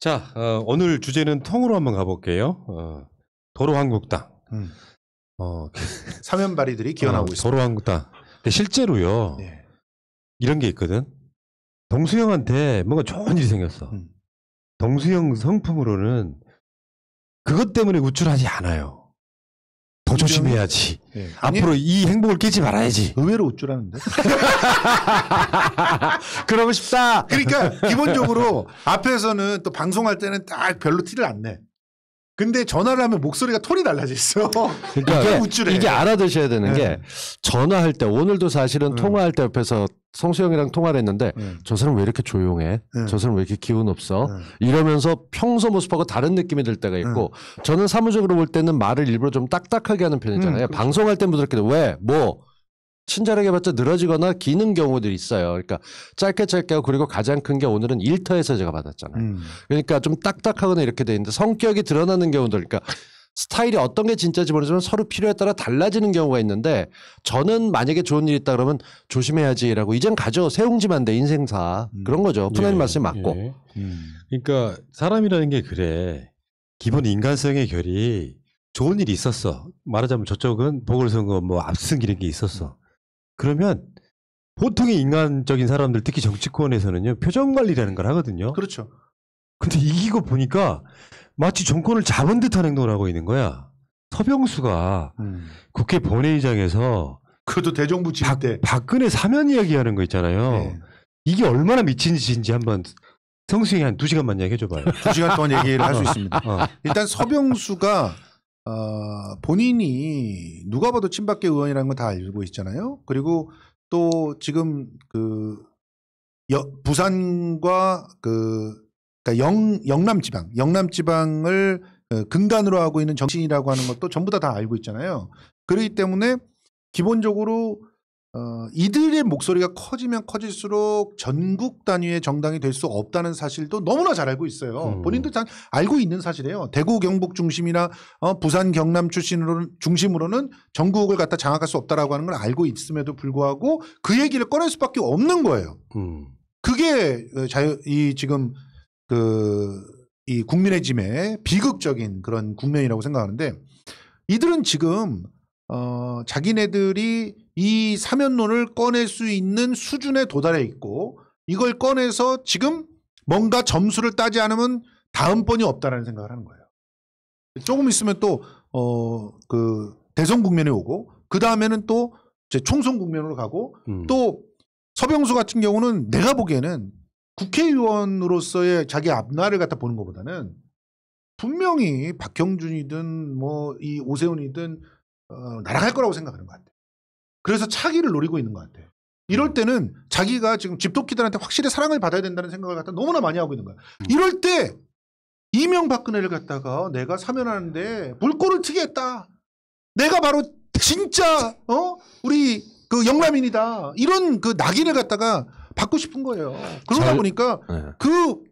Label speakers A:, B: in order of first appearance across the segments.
A: 자, 오늘 주제는 통으로 한번 가볼게요. 도로한국당.
B: 사면발이들이 기어나오고 있습니다.
A: 도로한국당. 근데 실제로요.
B: 네.
A: 이런 게 있거든. 동수영한테 뭔가 좋은 일이 생겼어. 동수영 성품으로는 그것 때문에 우쭐하지 않아요. 더 조심해야지.
B: 네.
A: 앞으로 이 행복을 깨지 말아야지.
B: 의외로 우쭐하는데.
A: 그러고 싶다.
B: 그러니까 기본적으로 앞에서는 또 방송할 때는 딱 별로 티를 안 내. 근데 전화를 하면 목소리가 톤이 달라져 있어.
C: 그러니까
B: 우쭐해.
C: 이게 알아두셔야 되는
B: 네.
C: 게 전화할 때 오늘도 사실은 통화할 때 옆에서 성수형이랑 통화를 했는데 저 사람 왜 이렇게 조용해? 저 사람 왜 이렇게 기운 없어? 이러면서 평소 모습하고 다른 느낌이 들 때가 있고 저는 사무적으로 볼 때는 말을 일부러 좀 딱딱하게 하는 편이잖아요.
B: 그렇죠.
C: 방송할 땐 부드럽게 왜? 뭐? 친절하게 봤자 늘어지거나 기는 경우들이 있어요. 그러니까 짧게 하고 그리고 가장 큰 게 오늘은 일터에서 제가 받았잖아요. 그러니까 좀 딱딱하거나 이렇게 돼 있는데 성격이 드러나는 경우들 그러니까 스타일이 어떤 게 진짜인지 모르지만 서로 필요에 따라 달라지는 경우가 있는데 저는 만약에 좋은 일이 있다 그러면 조심해야지라고 이젠 가죠. 세웅지만 돼 인생사. 그런 거죠. 푸나님 말씀이 맞고.
A: 예. 그러니까 사람이라는 게 그래. 기본 인간성의 결이 좋은 일이 있었어. 말하자면 저쪽은 보궐선거 뭐 압승 이런 게 있었어. 그러면 보통의 인간적인 사람들 특히 정치권에서는요. 표정 관리라는 걸 하거든요.
B: 그렇죠.
A: 근데 이기고 보니까 마치 정권을 잡은 듯한 행동을 하고 있는 거야. 서병수가 국회 본회의장에서
B: 그것도 대정부 지휘 때
A: 박근혜 사면 이야기하는 거 있잖아요.
B: 네.
A: 이게 얼마나 미친 짓인지 한번 성수형이 한 2시간만 이야기해줘봐요.
B: 2시간 동안 얘기를 할 수 있습니다. 일단 서병수가 본인이 누가 봐도 친박계 의원이라는 건 다 알고 있잖아요. 그리고 또 지금 부산과 그러니까 영남지방을 근간으로 하고 있는 정치인이라고 하는 것도 전부 다 알고 있잖아요. 그렇기 때문에 기본적으로 이들의 목소리가 커지면 커질수록 전국 단위의 정당이 될 수 없다는 사실도 너무나 잘 알고 있어요. 본인도 잘 알고 있는 사실이에요. 대구 경북 중심이나 부산 경남 중심으로는 전국을 갖다 장악할 수 없다라고 하는 걸 알고 있음에도 불구하고 그 얘기를 꺼낼 수밖에 없는 거예요. 그게 지금 이 국민의 짐의 비극적인 그런 국면이라고 생각하는데 이들은 지금 자기네들이 이 사면론을 꺼낼 수 있는 수준에 도달해 있고 이걸 꺼내서 지금 뭔가 점수를 따지 않으면 다음번이 없다라는 생각을 하는 거예요. 조금 있으면 또 대선 국면이 오고 그 다음에는 또 이제 총선 국면으로 가고 또 서병수 같은 경우는 내가 보기에는 국회의원으로서의 자기 앞날을 갖다 보는 것보다는 분명히 박형준이든 뭐 이 오세훈이든 날아갈 거라고 생각하는 것 같아요. 그래서 차기를 노리고 있는 것 같아요. 이럴 때는 자기가 지금 집토끼들한테 확실히 사랑을 받아야 된다는 생각을 갖다 너무나 많이 하고 있는 거야. 이럴 때 이명박근혜를 갖다가 내가 사면하는데 불꽃을 튀게 했다. 내가 바로 진짜 우리 그 영남인이다. 이런 그 낙인을 갖다가 받고 싶은 거예요. 그러다 보니까 그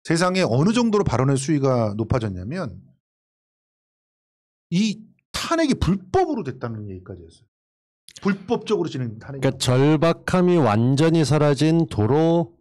B: 세상에 어느 정도로 발언의 수위가 높아졌냐면 이 탄핵이 불법으로 됐다는 얘기까지 했어요. 불법적으로 진행 탄핵.
C: 그러니까 절박함이 완전히 사라진 도로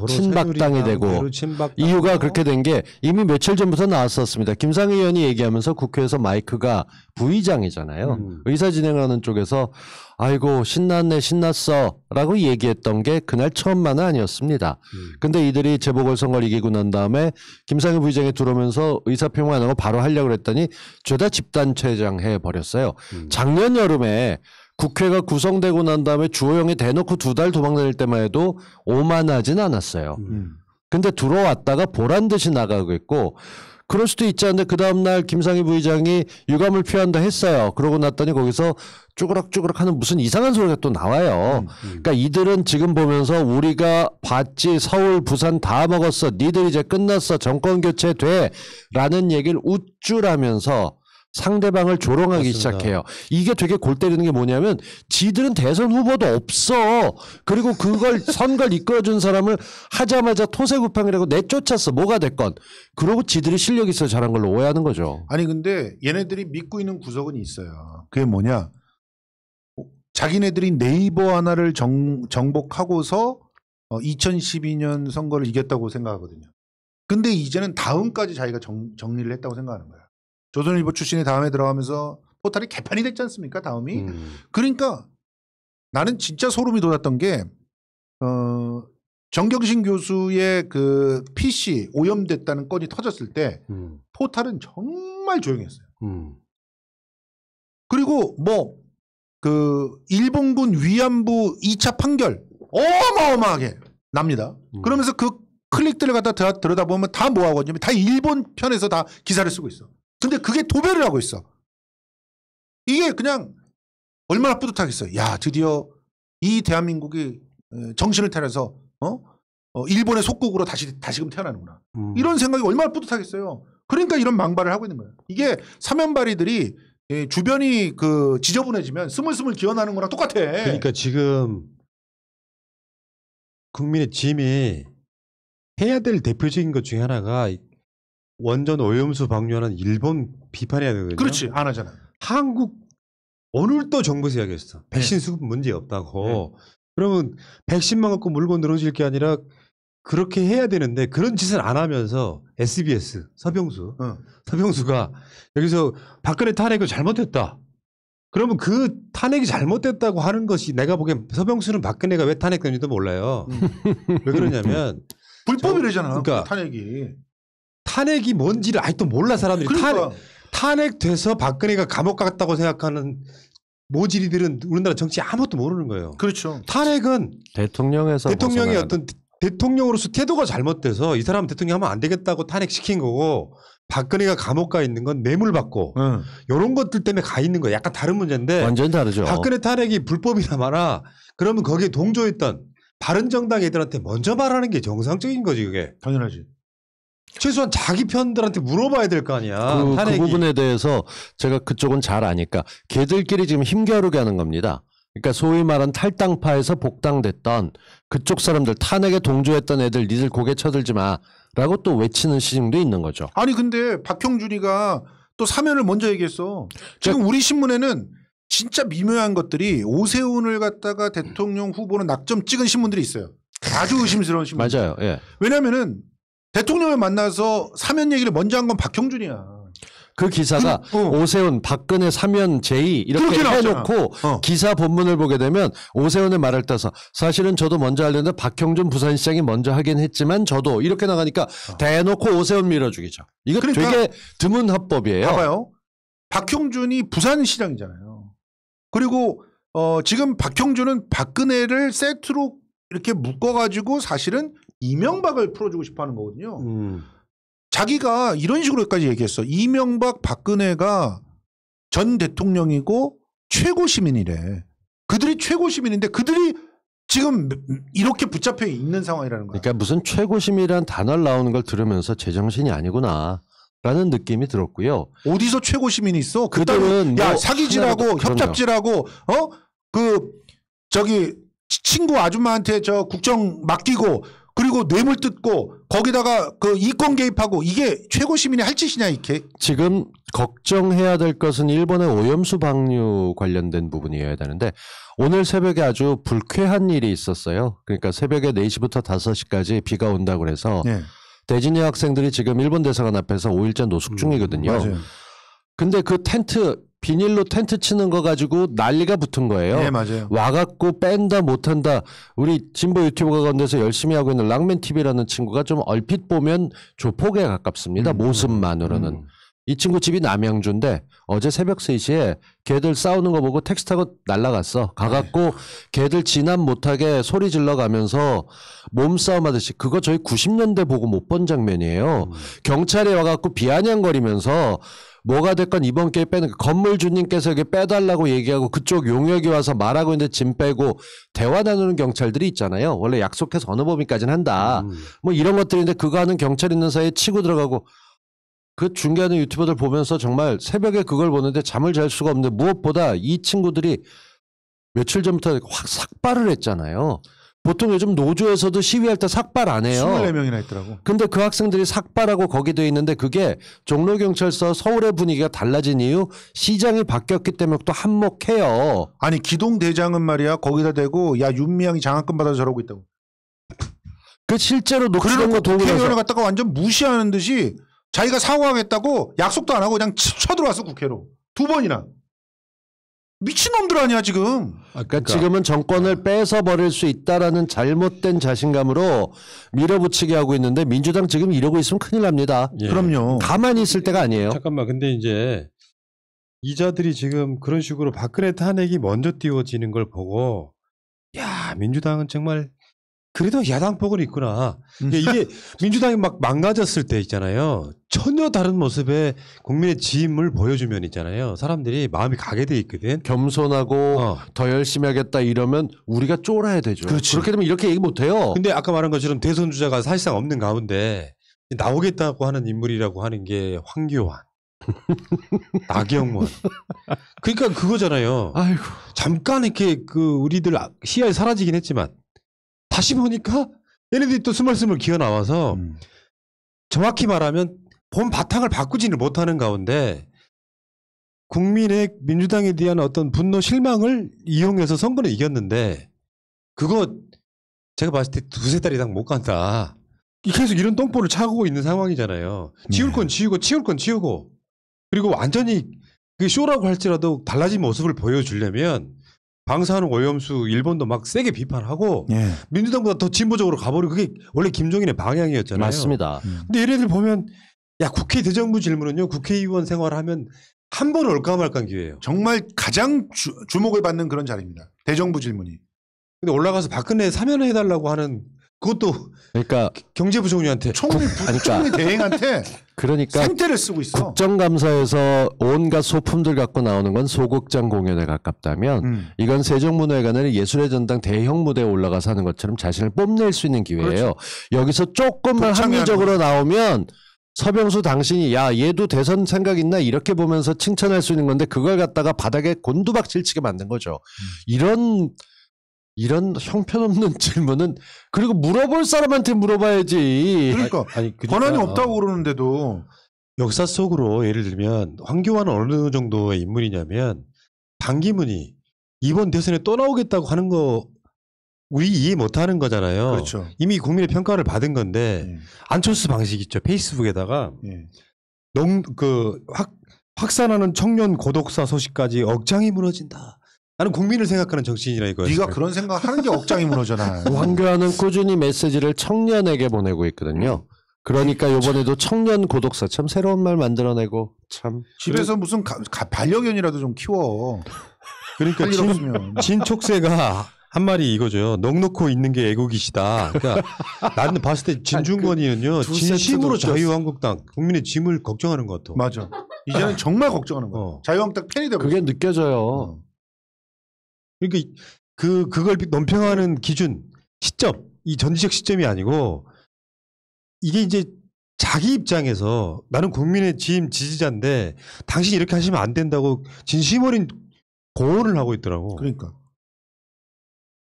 C: 친박당이 되고 이유가 그렇게 된 게 이미 며칠 전부터 나왔었습니다. 김상희 의원이 얘기하면서 국회에서 마이크가 부의장이잖아요. 의사 진행하는 쪽에서 아이고 신났네 신났어 라고 얘기했던 게 그날 처음만은 아니었습니다. 근데 이들이 재보궐선거를 이기고 난 다음에 김상희 부의장이 들어오면서 의사표명 안 하고 바로 하려고 했더니 죄다 집단체장 해버렸어요. 작년 여름에 국회가 구성되고 난 다음에 주호영이 대놓고 2달 도망다닐 때만 해도 오만하진 않았어요. 근데 들어왔다가 보란듯이 나가고 있고 그럴 수도 있지 않은데 그 다음날 김상희 부의장이 유감을 표한다 했어요. 그러고 났더니 거기서 쭈그락쭈그락 하는 무슨 이상한 소리가 또 나와요. 그러니까 이들은 지금 보면서 우리가 봤지 서울 부산 다 먹었어. 니들 이제 끝났어. 정권 교체돼 라는 얘기를 우쭐하면서 상대방을 조롱하기
A: 맞습니다.
C: 시작해요. 이게 되게 골 때리는 게 뭐냐면 지들은 대선 후보도 없어. 그리고 그걸 선거를 이끌어준 사람을 하자마자 토세구팡이라고 내쫓았어. 뭐가 됐건. 그러고 지들이 실력이 있어 잘한 걸로 오해하는 거죠.
B: 아니 근데 얘네들이 믿고 있는 구석은 있어요. 그게 뭐냐. 자기네들이 네이버 하나를 정복하고서 2012년 선거를 이겼다고 생각하거든요. 근데 이제는 다음까지 자기가 정리를 했다고 생각하는 거야. 조선일보 출신이 다음에 들어가면서 포탈이 개판이 됐지 않습니까? 다음이. 그러니까 나는 진짜 소름이 돋았던 게 정경심 교수의 그 PC 오염됐다는 건이 터졌을 때 포탈은 정말 조용했어요. 그리고 뭐 그 일본군 위안부 2차 판결 어마어마하게 납니다. 그러면서 그 클릭들을 갖다 들여다보면 다 뭐하거든요. 다 일본 편에서 다 기사를 쓰고 있어. 근데 그게 도배를 하고 있어. 이게 그냥 얼마나 뿌듯하겠어요. 야, 드디어 이 대한민국이 정신을 차려서 일본의 속국으로 다시금 태어나는구나. 이런 생각이 얼마나 뿌듯하겠어요. 그러니까 이런 망발을 하고 있는 거예요. 이게 사면발이들이 주변이 그 지저분해지면 스물스물 기어나는 거랑 똑같아.
A: 그러니까 지금 국민의 짐이 해야 될 대표적인 것 중에 하나가 원전 오염수 방류하는 일본 비판해야 되거든요.
B: 그렇지. 안 하잖아.
A: 한국 오늘 또 정부에서 이야기했어. 백신 수급 문제 없다고. 그러면 백신만 갖고 물고 늘어질 게 아니라 그렇게 해야 되는데 그런 짓을 안 하면서 SBS 서병수가 여기서 박근혜 탄핵을 잘못했다. 그러면 그 탄핵이 잘못됐다고 하는 것이 내가 보기엔 서병수는 박근혜가 왜 탄핵됐는지도 몰라요. 왜 그러냐면
B: 불법이래잖아.
A: 그러니까 탄핵이 뭔지를 아직도 몰라 사람들이.
B: 그러니까.
A: 탄핵돼서 박근혜가 감옥 갔다고 생각하는 모질이들은 우리나라 정치 아무것도 모르는 거예요.
B: 그렇죠.
A: 탄핵은 대통령의 어떤 대통령으로서 태도가 잘못돼서 이 사람 대통령 하면 안 되겠다고 탄핵시킨 거고 박근혜가 감옥 가 있는 건 뇌물받고 이런 것들 때문에 가 있는 거예요. 약간 다른 문제인데
C: 완전 다르죠.
A: 박근혜 탄핵이 불법이나 마나 그러면 거기에 동조했던 바른정당 애들한테 먼저 말하는 게 정상적인 거지 그게.
B: 당연하지.
A: 최소한 자기 편들한테 물어봐야 될 거 아니야.
C: 그 부분에 대해서 제가 그쪽은 잘 아니까 걔들끼리 지금 힘겨루게 하는 겁니다. 그러니까 소위 말한 탈당파에서 복당됐던 그쪽 사람들 탄핵에 동조했던 애들 니들 고개 쳐들지 마라고 또 외치는 시중도 있는 거죠.
B: 아니 근데 박형준이가 또 사면을 먼저 얘기했어. 지금 우리 신문에는 진짜 미묘한 것들이 오세훈을 갖다가 대통령 후보는 낙점 찍은 신문들이 있어요. 아주 의심스러운 신문.
C: 맞아요. 예.
B: 왜냐하면은 대통령을 만나서 사면 얘기를 먼저 한 건 박형준이야.
C: 그 기사가 오세훈, 박근혜 사면 제의 이렇게 해놓고 기사 본문을 보게 되면 오세훈의 말을 따서 사실은 저도 먼저 하려는데 박형준 부산시장이 먼저 하긴 했지만 저도 이렇게 나가니까 대놓고 오세훈 밀어주기죠. 이거 그러니까 되게 드문 합법이에요.
B: 봐봐요. 박형준이 부산시장이잖아요. 그리고 지금 박형준은 박근혜를 세트로 이렇게 묶어가지고 사실은 이명박을 풀어주고 싶어하는 거거든요. 자기가 이런 식으로까지 얘기했어. 이명박, 박근혜가 전 대통령이고 최고 시민이래. 그들이 최고 시민인데 그들이 지금 이렇게 붙잡혀 있는 상황이라는 거야.
C: 그러니까 무슨 최고 시민이라는 단어를 나오는 걸 들으면서 제정신이 아니구나. 라는 느낌이 들었고요.
B: 어디서 최고 시민이 있어?
C: 그들은
B: 야 사기질하고 협잡질하고 친구 아줌마한테 저 국정 맡기고 그리고 뇌물 뜯고 거기다가 그 이권 개입하고 이게 최고 시민이 할 짓이냐 이게.
C: 지금 걱정해야 될 것은 일본의 오염수 방류 관련된 부분이어야 되는데 오늘 새벽에 아주 불쾌한 일이 있었어요. 그러니까 새벽에 4시부터 5시까지 비가 온다고 그래서 대진여 학생들이 지금 일본 대사관 앞에서 5일째 노숙 중이거든요.
B: 맞아요.
C: 근데 그 비닐로 텐트 치는 거 가지고 난리가 붙은 거예요.
B: 네, 맞아요.
C: 와갖고 뺀다 못한다. 우리 진보 유튜버가 건데서 열심히 하고 있는 랑맨TV라는 친구가 좀 얼핏 보면 조폭에 가깝습니다. 모습만으로는. 이 친구 집이 남양주인데 어제 새벽 3시에 걔들 싸우는 거 보고 택시 타고 날아갔어. 가갖고 걔들 진압 못하게 소리 질러가면서 몸싸움 하듯이 그거 저희 90년대 보고 못 본 장면이에요. 경찰이 와갖고 비아냥거리면서 뭐가 됐건 이번 기회에 빼는 건물 주님께서 여기 빼달라고 얘기하고 그쪽 용역이 와서 말하고 있는데 짐 빼고 대화 나누는 경찰들이 있잖아요. 원래 약속해서 어느 범위까지는 한다. 뭐 이런 것들인데 그거 하는 경찰 있는 사이에 치고 들어가고 그 중계하는 유튜버들 보면서 정말 새벽에 그걸 보는데 잠을 잘 수가 없는데 무엇보다 이 친구들이 며칠 전부터 확 삭발을 했잖아요. 보통 요즘 노조에서도 시위할 때 삭발 안 해요.
B: 24명이나 했더라고.
C: 근데 그 학생들이 삭발하고 거기 돼 있는데 그게 종로경찰서 서울의 분위기가 달라진 이유 시장이 바뀌었기 때문에 또 한몫해요.
B: 아니 기동대장은 말이야 거기다 대고 야 윤미향이 장학금 받아서 저러고 있다고.
C: 그 실제로 녹취된 거
B: 그래놓고
C: 보고
B: 국회의원을
C: 나서
B: 갖다가 완전 무시하는 듯이 자기가 사과하겠다고 약속도 안 하고 그냥 쳐들어왔어 국회로 2번이나. 미친놈들 아니야 지금.
C: 그러니까 지금은 정권을 뺏어 버릴 수 있다라는 잘못된 자신감으로 밀어붙이게 하고 있는데 민주당 지금 이러고 있으면 큰일 납니다.
A: 예.
B: 그럼요.
C: 가만히 있을 때가 아니에요.
A: 잠깐만. 근데 이제 이자들이 지금 그런 식으로 박근혜 탄핵이 먼저 띄워지는 걸 보고 야 민주당은 정말 그래도 야당복은 있구나. 이게 민주당이 막 망가졌을 때 있잖아요. 전혀 다른 모습의 국민의 짐을 보여주면 있잖아요. 사람들이 마음이 가게 돼 있거든.
C: 겸손하고 더 열심히 하겠다 이러면 우리가 쫄아야 되죠.
B: 그렇지.
C: 그렇게 되면 이렇게 얘기 못 해요.
A: 근데 아까 말한 것처럼 대선 주자가 사실상 없는 가운데 나오겠다고 하는 인물이라고 하는 게 황교안, 나경원. 그러니까 그거잖아요.
C: 아이고.
A: 잠깐 이렇게 그 우리들 시야에 사라지긴 했지만 다시 보니까 얘네들이 또 스멀스멀 기어 나와서 정확히 말하면 본 바탕을 바꾸지는 못하는 가운데 국민의 민주당에 대한 어떤 분노 실망을 이용해서 선거는 이겼는데 그거 제가 봤을 때 2-3달 이상 못 간다. 계속 이런 똥볼을 차고 있는 상황이잖아요. 지울 건 지우고 치울 건 치우고 그리고 완전히 그 쇼라고 할지라도 달라진 모습을 보여주려면 방사능 오염수 일본도 막 세게 비판하고
B: 예.
A: 민주당보다 더 진보적으로 가버리고 그게 원래 김종인의 방향이었잖아요.
C: 맞습니다.
A: 근데 얘네들 보면 야 국회 대정부 질문은요 국회의원 생활하면 한 번 올까 말까 기회예요.
B: 정말 가장 주목을 받는 그런 자리입니다. 대정부 질문이.
A: 근데 올라가서 박근혜 사면해달라고 하는 그것도
C: 그러니까
A: 경제부총리한테
B: 총리 대행한테
C: 그러니까
B: 생태를 쓰고 있어.
C: 국정감사에서 온갖 소품들 갖고 나오는 건 소극장 공연에 가깝다면 이건 세종문화회관의 예술의 전당 대형 무대에 올라가서 하는 것처럼 자신을 뽐낼 수 있는 기회예요.
B: 그렇죠.
C: 여기서 조금만
B: 독창이
C: 합리적으로 나오면 서병수 당신이 야 얘도 대선 생각 있나 이렇게 보면서 칭찬할 수 있는 건데 그걸 갖다가 바닥에 곤두박질 치게 만든 거죠. 이런 형편없는 질문은 그리고 물어볼 사람한테 물어봐야지.
B: 그러니까 권한이 없다고 그러는데도
A: 역사 속으로 예를 들면 황교안은 어느 정도의 인물이냐면 반기문이 이번 대선에 또 나오겠다고 하는 거 우리 이해 못하는 거잖아요.
B: 그렇죠.
A: 이미 국민의 평가를 받은 건데 안철수 방식 있죠. 페이스북에다가
B: 예.
A: 확산하는 청년 고독사 소식까지 억장이 무너진다. 나는 국민을 생각하는 정치인이라 이거였어요.
B: 네가 그런 생각하는 게 억장이 무너져나.
C: 황교안은 꾸준히 메시지를 청년에게 보내고 있거든요. 그러니까 이번에도 청년 고독사 참 새로운 말 만들어내고 참
B: 집에서 무슨 반려견이라도 좀 키워.
A: 그러니까
B: 할 일 없으면.
A: 진촉새가 한 말이 이거죠. 넉넉고 있는 게 애국이시다. 그러니까 나는 봤을 때 진중권이는요. 진심으로 자유한국당 국민의 짐을 걱정하는 것 같아.
B: 맞아. 이제는 정말 걱정하는 거야. 자유한국당 팬이 되고.
C: 그게 느껴져요.
A: 그러니까 그걸 논평하는 기준 시점 이 전지적 시점이 아니고 이게 이제 자기 입장에서 나는 국민의 짐 지지자인데 당신이 이렇게 하시면 안 된다고 진심 어린 고언을 하고 있더라고.
B: 그러니까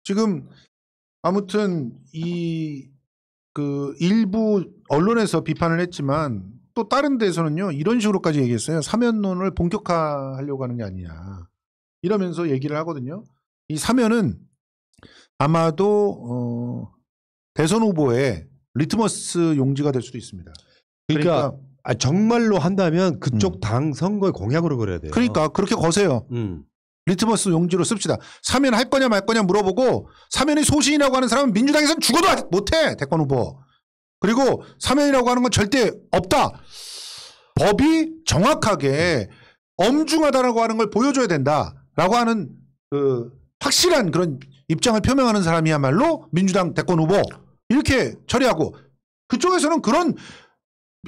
B: 지금 아무튼 그 일부 언론에서 비판을 했지만 또 다른 데서는요 이런 식으로까지 얘기했어요. 사면론을 본격화하려고 하는 게 아니냐 이러면서 얘기를 하거든요. 이 사면은 아마도 대선 후보의 리트머스 용지가 될 수도 있습니다.
A: 그러니까 정말로 한다면 그쪽 당 선거의 공약으로 그래야 돼요.
B: 그러니까 그렇게 거세요. 리트머스 용지로 씁시다. 사면 할 거냐 말 거냐 물어보고 사면이 소신이라고 하는 사람은 민주당에서는 죽어도 못해 대권 후보. 그리고 사면이라고 하는 건 절대 없다. 법이 정확하게 엄중하다라고 하는 걸 보여줘야 된다라고 하는 그 확실한 그런 입장을 표명하는 사람이야말로 민주당 대권 후보 이렇게 처리하고 그쪽에서는 그런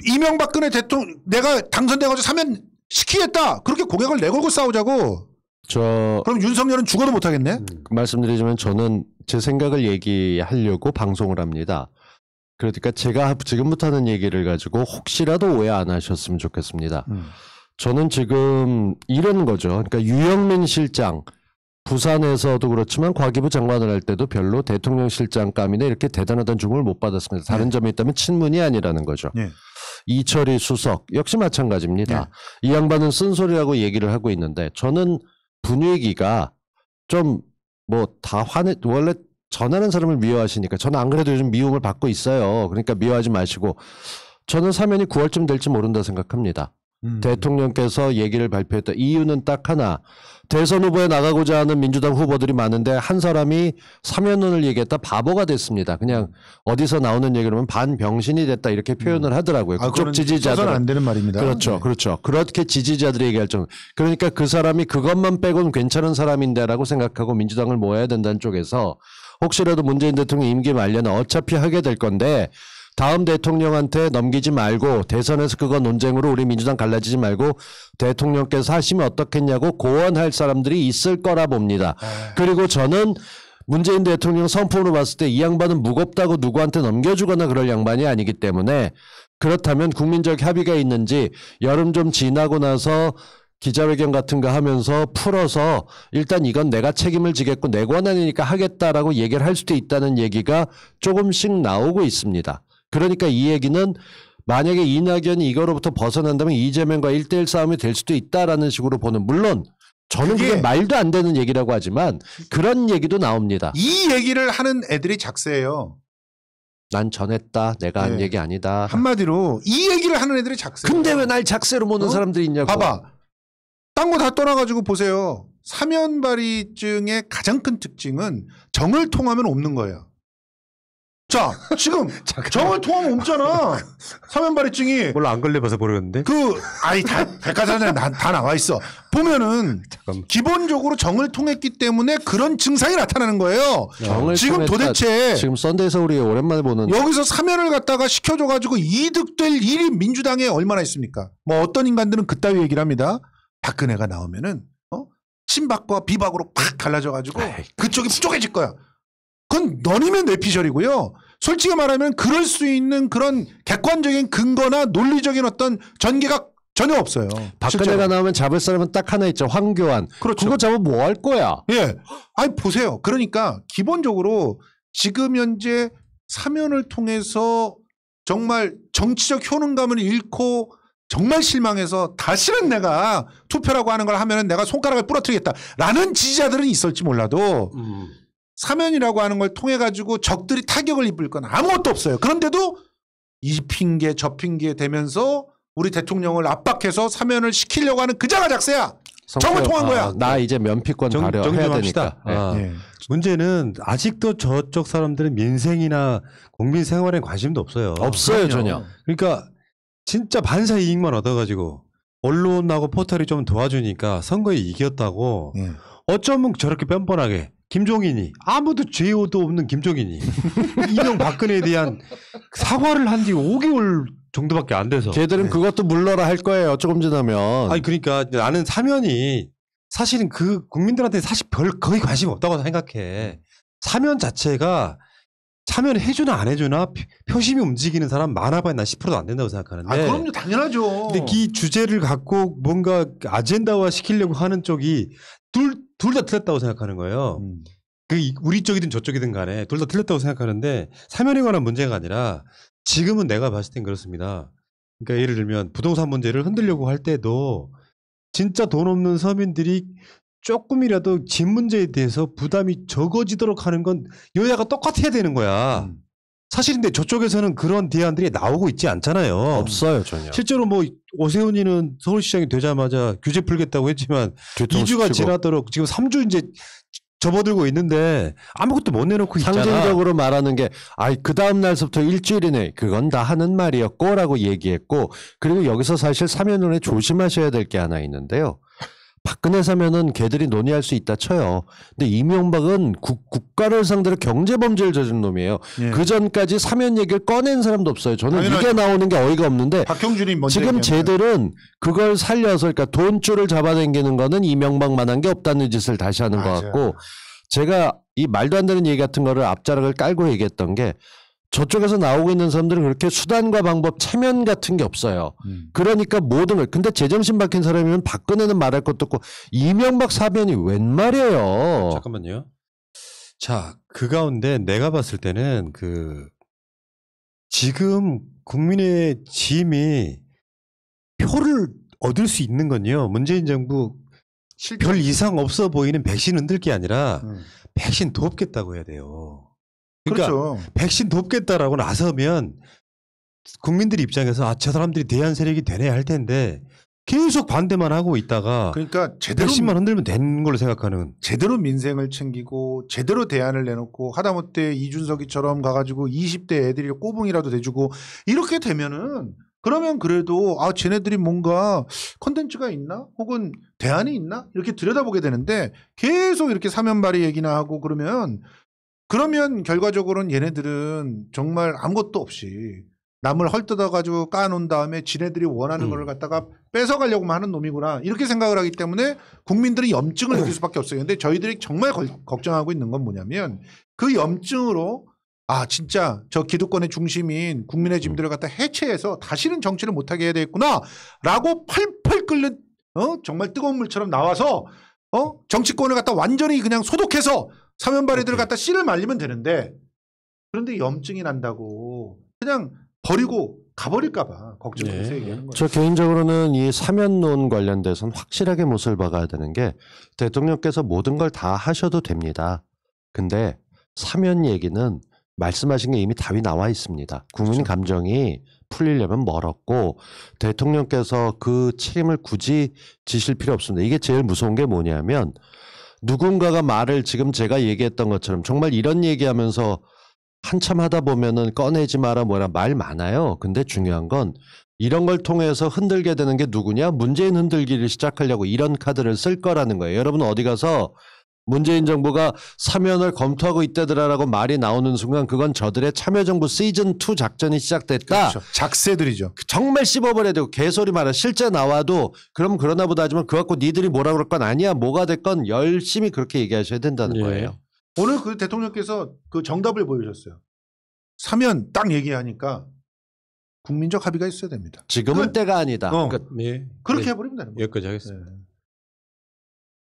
B: 이명박근혜 대통령 내가 당선돼가지고 사면 시키겠다 그렇게 고객을 내걸고 싸우자고. 그럼 윤석열은 죽어도 못하겠네.
C: 말씀드리자면 저는 제 생각을 얘기하려고 방송을 합니다. 그러니까 제가 지금부터 하는 얘기를 가지고 혹시라도 오해 안 하셨으면 좋겠습니다. 저는 지금 이런 거죠. 그러니까 유영민 실장 부산에서도 그렇지만 과기부 장관을 할 때도 별로 대통령 실장감이나 이렇게 대단하다는 주목을 못 받았습니다. 다른 점이 있다면 친문이 아니라는 거죠. 이철희 수석 역시 마찬가지입니다. 이 양반은 쓴소리라고 얘기를 하고 있는데 저는 분위기가 좀 뭐 다 원래 전하는 사람을 미워하시니까 저는 안 그래도 요즘 미움을 받고 있어요. 그러니까 미워하지 마시고 저는 사면이 9월쯤 될지 모른다 생각합니다. 대통령께서 얘기를 발표했다. 이유는 딱 하나. 대선 후보에 나가고자 하는 민주당 후보들이 많은데 한 사람이 사면론을 얘기했다 바보가 됐습니다. 그냥 어디서 나오는 얘기를 하면 반병신이 됐다 이렇게 표현을 하더라고요. 그쪽 지지자들.
B: 안 되는 말입니다.
C: 그렇죠.
B: 네.
C: 그렇죠. 그렇게 지지자들이 얘기할 정도. 그러니까 그 사람이 그것만 빼고는 괜찮은 사람인데라고 생각하고 민주당을 모아야 된다는 쪽에서 혹시라도 문재인 대통령 임기 말년에 어차피 하게 될 건데 다음 대통령한테 넘기지 말고 대선에서 그거 논쟁으로 우리 민주당 갈라지지 말고 대통령께서 하시면 어떻겠냐고 고언할 사람들이 있을 거라 봅니다. 그리고 저는 문재인 대통령 성품으로 봤을 때 이 양반은 무겁다고 누구한테 넘겨주거나 그럴 양반이 아니기 때문에 그렇다면 국민적 합의가 있는지 여름 좀 지나고 나서 기자회견 같은 거 하면서 풀어서 일단 이건 내가 책임을 지겠고 내 권한이니까 하겠다라고 얘기를 할 수도 있다는 얘기가 조금씩 나오고 있습니다. 그러니까 이 얘기는 만약에 이낙연이 이거로부터 벗어난다면 이재명과 1대1 싸움이 될 수도 있다라는 식으로 보는 물론 저는 그게 말도 안 되는 얘기라고 하지만 그런 얘기도 나옵니다.
B: 이 얘기를 하는 애들이 작세예요.
C: 난 전했다. 내가 한 얘기 아니다.
B: 한마디로 이 얘기를 하는 애들이 작세예요.
C: 근데 왜 날 작세로 보는 사람들이 있냐고.
B: 봐봐. 딴 거 다 떠나가지고 보세요. 사면 발의증의 가장 큰 특징은 정을 통하면 없는 거예요. 자, 지금 정을 통하면 없잖아. 사면 발의증이.
A: 몰라 안 걸려봐서 모르겠는데.
B: 백과사전에 다 나와 있어. 보면은
A: 잠깐만.
B: 기본적으로 정을 통했기 때문에 그런 증상이 나타나는 거예요. 지금 도대체
C: 지금 썬데이서 우리 오랜만에 보는
B: 여기서 사면을 갖다가 시켜줘가지고 이득될 일이 민주당에 얼마나 있습니까? 뭐 어떤 인간들은 그따위 얘기를 합니다. 박근혜가 나오면은 친박과 비박으로 팍 갈라져가지고 그쪽이 쪼개질 거야. 그건 너니면 뇌피셜이고요. 솔직히 말하면 그럴 수 있는 그런 객관적인 근거나 논리적인 어떤 전개가 전혀 없어요.
C: 박근혜가
B: 실제로.
C: 나오면 잡을 사람은 딱 하나 있죠. 황교안.
B: 그렇죠.
C: 그거 잡으면 뭐 할 거야?
B: 예. 아니 보세요. 그러니까 기본적으로 지금 현재 사면을 통해서 정말 정치적 효능감을 잃고 정말 실망해서 다시는 내가 투표라고 하는 걸 하면은 내가 손가락을 부러뜨리겠다라는 지지자들은 있을지 몰라도 사면이라고 하는 걸 통해 가지고 적들이 타격을 입을 건 아무것도 없어요. 그런데도 이 핑계 저 핑계 대면서 우리 대통령을 압박해서 사면을 시키려고 하는 그 자가 작세야. 정을 통한 거야.
C: 나 이제 면피권 발휘해야 되니까.
B: 네.
A: 문제는 아직도 저쪽 사람들은 민생이나 국민 생활에 관심도 없어요.
C: 없어요.
B: 그럼요.
C: 전혀.
A: 그러니까 진짜 반사 이익만 얻어가지고 언론하고 포털이 좀 도와주니까 선거에 이겼다고
B: 예.
A: 어쩌면 저렇게 뻔뻔하게 김종인이 아무도 죄도 없는 김종인이 이명박근혜에 대한 사과를 한 지 5개월 정도밖에 안 돼서
C: 걔들은 그것도 물러라 할 거예요. 조금 지나면.
A: 아니 그러니까 나는 사면이 사실은 그 국민들한테 사실 거의 관심 없다고 생각해. 사면 자체가 사면을 해주나 안 해주나 표심이 움직이는 사람 많아봐야 난 10%도 안 된다고 생각하는데.
B: 아, 그럼요. 당연하죠.
A: 근데 이 주제를 갖고 뭔가 아젠다화 시키려고 하는 쪽이 둘 다 틀렸다고 생각하는 거예요. 우리 쪽이든 저쪽이든 간에 둘 다 틀렸다고 생각하는데 사면에 관한 문제가 아니라 지금은 내가 봤을 땐 그렇습니다. 그러니까 예를 들면 부동산 문제를 흔들려고 할 때도 진짜 돈 없는 서민들이 조금이라도 집 문제에 대해서 부담이 적어지도록 하는 건 여야가 똑같아야 되는 거야. 사실인데 저쪽에서는 그런 대안들이 나오고 있지 않잖아요.
C: 없어요. 전혀.
A: 실제로 뭐 오세훈이는 서울시장이 되자마자 규제 풀겠다고 했지만 2주가 지나도록 지금 3주 이제 접어들고 있는데 아무것도 못 내놓고 있잖아.
C: 상징적으로 말하는 게 그 다음 날서부터 일주일이네. 그건 다 하는 말이었고 라고 얘기했고 그리고 여기서 사실 사면론에 조심하셔야 될 게 하나 있는데요. 박근혜 사면은 걔들이 논의할 수 있다 쳐요. 근데 이명박은 국가를 상대로 경제범죄를 저지른 놈이에요.
B: 예.
C: 그 전까지 사면 얘기를 꺼낸 사람도 없어요. 저는
B: 당연하죠.
C: 이게 나오는 게 어이가 없는데
B: 박형준이 먼저
C: 지금
B: 얘기한
C: 쟤들은 그걸 살려서 그러니까 돈줄을 잡아당기는 거는 이명박만한 게 없다는 짓을 다시 하는 것
B: 맞아요.
C: 같고 제가 이 말도 안 되는 얘기 같은 거를 앞자락을 깔고 얘기했던 게 저쪽에서 나오고 있는 사람들은 그렇게 수단과 방법 체면 같은 게 없어요. 그러니까 모든 걸 근데 제정신 박힌 사람이면 박근혜는 말할 것도 없고 이명박 사면이 웬 말이에요.
A: 잠깐만요. 자, 그 가운데 내가 봤을 때는 지금 국민의 짐이 표를 얻을 수 있는 건요. 문재인 정부 별 이상 없어 보이는 백신 흔들 게 아니라 백신 돕겠다고 해야 돼요. 그러니까
B: 그렇죠.
A: 백신 돕겠다라고 나서면 국민들 입장에서 아, 저 사람들이 대안 세력이 되네 할 텐데 계속 반대만 하고 있다가
B: 그러니까
A: 백신만 흔들면 되는 걸로 생각하는.
B: 제대로 민생을 챙기고 제대로 대안을 내놓고 하다못해 이준석이처럼 가가지고 20대 애들이 꼬붕이라도 대주고 이렇게 되면은 그러면 그래도 아 쟤네들이 뭔가 컨텐츠가 있나 혹은 대안이 있나 이렇게 들여다보게 되는데 계속 이렇게 사면발이 얘기나 하고 그러면 결과적으로는 얘네들은 정말 아무것도 없이 남을 헐뜯어가지고 까놓은 다음에 지네들이 원하는 걸 갖다가 뺏어가려고만 하는 놈이구나 이렇게 생각을 하기 때문에 국민들이 염증을 느낄 수밖에 없어요. 근데 저희들이 정말 걱정하고 있는 건 뭐냐면 그 염증으로 아 진짜 저 기득권의 중심인 국민의 짐들을 갖다 해체해서 다시는 정치를 못하게 해야 되겠구나라고 펄펄 끓는 정말 뜨거운 물처럼 나와서 정치권을 갖다 완전히 그냥 소독해서 사면발이들을 갖다 씨를 말리면 되는데 그런데 염증이 난다고 그냥 버리고 가버릴까봐 걱정해서 얘기하는 거예요.
C: 저 개인적으로는 이 사면론 관련돼서는 확실하게 못을 박아야 되는 게 대통령께서 모든 걸 다 하셔도 됩니다. 근데 사면 얘기는 말씀하신 게 이미 답이 나와 있습니다. 국민 감정이 풀리려면 멀었고 대통령께서 그 책임을 굳이 지실 필요 없습니다. 이게 제일 무서운 게 뭐냐면 누군가가 말을 지금 제가 얘기했던 것처럼 정말 이런 얘기하면서 한참 하다 보면은 꺼내지 마라 뭐라 말 많아요. 근데 중요한 건 이런 걸 통해서 흔들게 되는 게 누구냐? 문재인 흔들기를 시작하려고 이런 카드를 쓸 거라는 거예요. 여러분 어디 가서 문재인 정부가 사면을 검토하고 있다더라라고 말이 나오는 순간 그건 저들의 참여정부 시즌2 작전이 시작됐다.
B: 그렇죠. 작새들이죠.
C: 정말 씹어버려야 되고 개소리 말아 실제 나와도 그럼 그러나 보다 하지만 그거 갖고 니들이 뭐라 그럴 건 아니야. 뭐가 됐건 열심히 그렇게 얘기하셔야 된다는 거예요.
B: 오늘 그 대통령께서 그 정답을 보여주셨어요. 사면 딱 얘기하니까 국민적 합의가 있어야 됩니다.
C: 지금은 때가 아니다.
A: 예.
B: 그렇게 해버리면 되는 거예요.
A: 여기까지 하겠습니다.
B: 네.